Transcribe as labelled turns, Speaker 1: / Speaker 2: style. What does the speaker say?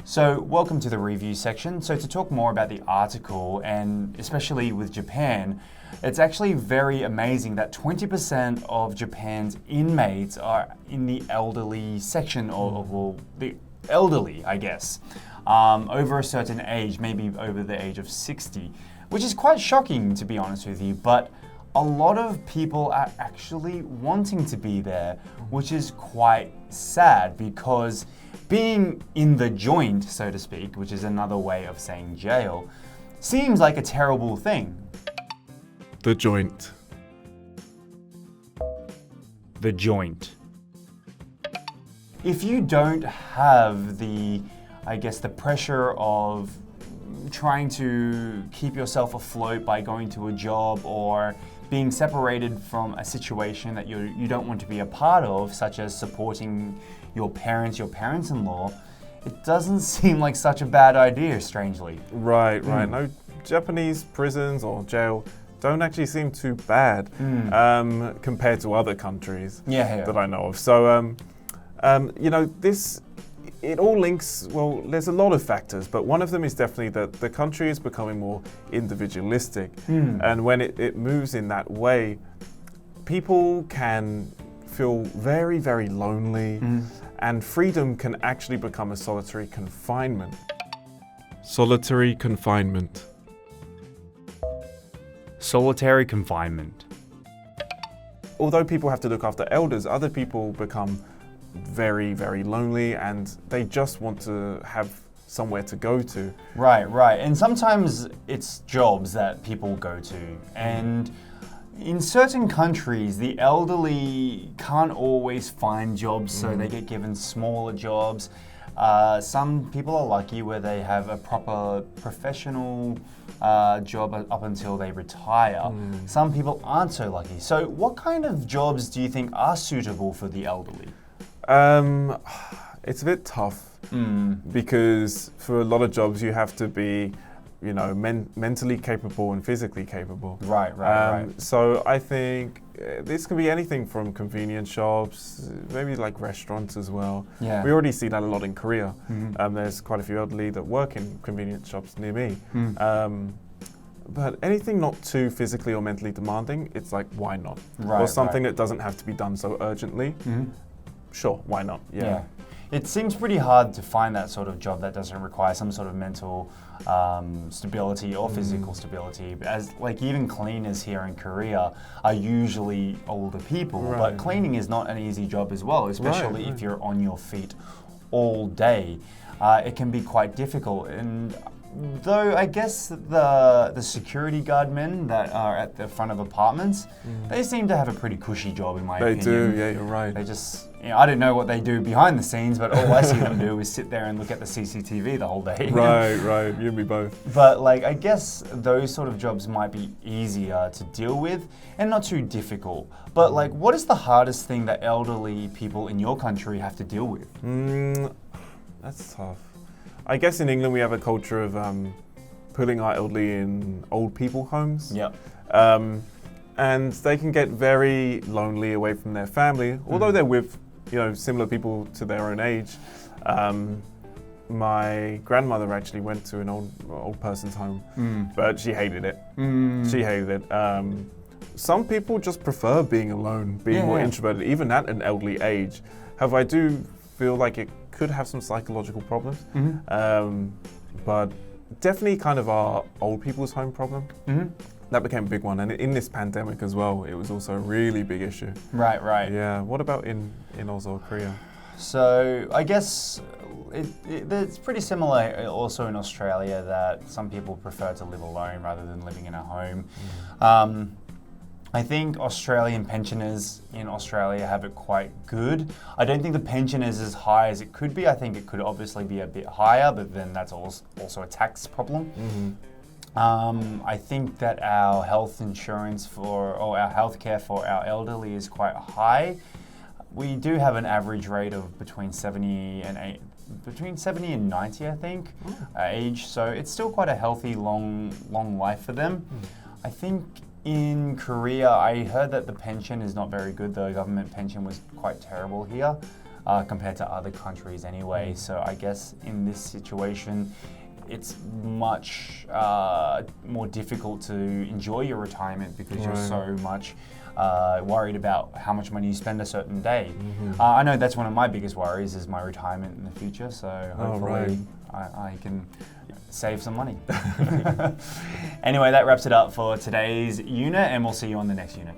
Speaker 1: So welcome to the review section. So to talk more about the article, and especially with Japan, it's actually very amazing that 20% of Japan's inmates are in the elderly section, or the elderly, I guess, over a certain age, maybe over the age of 60, which is quite shocking, to be honest with you, but a lot of people are actually wanting to be there, which is quite sad because being in the joint, so to speak, which is another way of saying jail, seems like a terrible thing.
Speaker 2: The joint.
Speaker 1: The joint. If you don't have the pressure of trying to keep yourself afloat by going to a job or being separated from a situation that you don't want to be a part of, such as supporting your parents-in-law, it doesn't seem like such a bad idea, strangely.
Speaker 2: Right. No, Japanese prisons or jail don't actually seem too bad compared to other countries that I know of. So, it all links, well, there's a lot of factors, but one of them is definitely that the country is becoming more individualistic. And when it moves in that way, people can feel very, very lonely, and freedom can actually become a solitary confinement. Solitary confinement.
Speaker 1: Solitary confinement.
Speaker 2: Although people have to look after elders, other people become very, very lonely and they just want to have somewhere to go to.
Speaker 1: Right. And sometimes it's jobs that people go to. And in certain countries, the elderly can't always find jobs, so they get given smaller jobs. Some people are lucky where they have a proper professional job up until they retire. Some people aren't so lucky. So what kind of jobs do you think are suitable for the elderly?
Speaker 2: It's a bit tough because for a lot of jobs you have to be, mentally capable and physically capable.
Speaker 1: Right.
Speaker 2: So I think this can be anything from convenience shops, maybe like restaurants as well.
Speaker 1: Yeah.
Speaker 2: We already see that a lot in Korea. There's quite a few elderly that work in convenience shops near me. But anything not too physically or mentally demanding, it's like, why not? Or something that doesn't have to be done so urgently. Sure, why not? Yeah.
Speaker 1: It seems pretty hard to find that sort of job that doesn't require some sort of mental stability or physical stability. As like even cleaners here in Korea are usually older people, but cleaning is not an easy job as well, especially if you're on your feet all day. It can be quite difficult. And though I guess the security guard men that are at the front of apartments, they seem to have a pretty cushy job in my opinion.
Speaker 2: They do, yeah, you're right.
Speaker 1: They just, I don't know what they do behind the scenes, but all I see them do is sit there and look at the CCTV the whole day.
Speaker 2: Right, you and me both.
Speaker 1: But I guess those sort of jobs might be easier to deal with and not too difficult. But what is the hardest thing that elderly people in your country have to deal with?
Speaker 2: That's tough. I guess in England we have a culture of putting our elderly in old people homes.
Speaker 1: Yep.
Speaker 2: And they can get very lonely away from their family, although they're with similar people to their own age. My grandmother actually went to an old person's home, but she hated it. She hated it. Some people just prefer being alone, being more introverted, even at an elderly age. However, I do feel like it could have some psychological problems, but definitely kind of our old people's home problem. That became a big one, and in this pandemic as well, it was also a really big issue.
Speaker 1: Right.
Speaker 2: Yeah. What about in Oslo, Korea?
Speaker 1: So I guess it's pretty similar also in Australia that some people prefer to live alone rather than living in a home. I think Australian pensioners in Australia have it quite good. I don't think the pension is as high as it could be. I think it could obviously be a bit higher, but then that's also a tax problem. I think that our health insurance or our healthcare for our elderly is quite high. We do have an average rate of between 70 and 90, I think, age. So it's still quite a healthy, long life for them. I think in Korea, I heard that the pension is not very good. The government pension was quite terrible here. compared to other countries anyway. So I guess in this situation, it's much more difficult to enjoy your retirement because you're so much worried about how much money you spend a certain day. I know that's one of my biggest worries is my retirement in the future. So hopefully I can save some money. Anyway, that wraps it up for today's unit, and we'll see you on the next unit.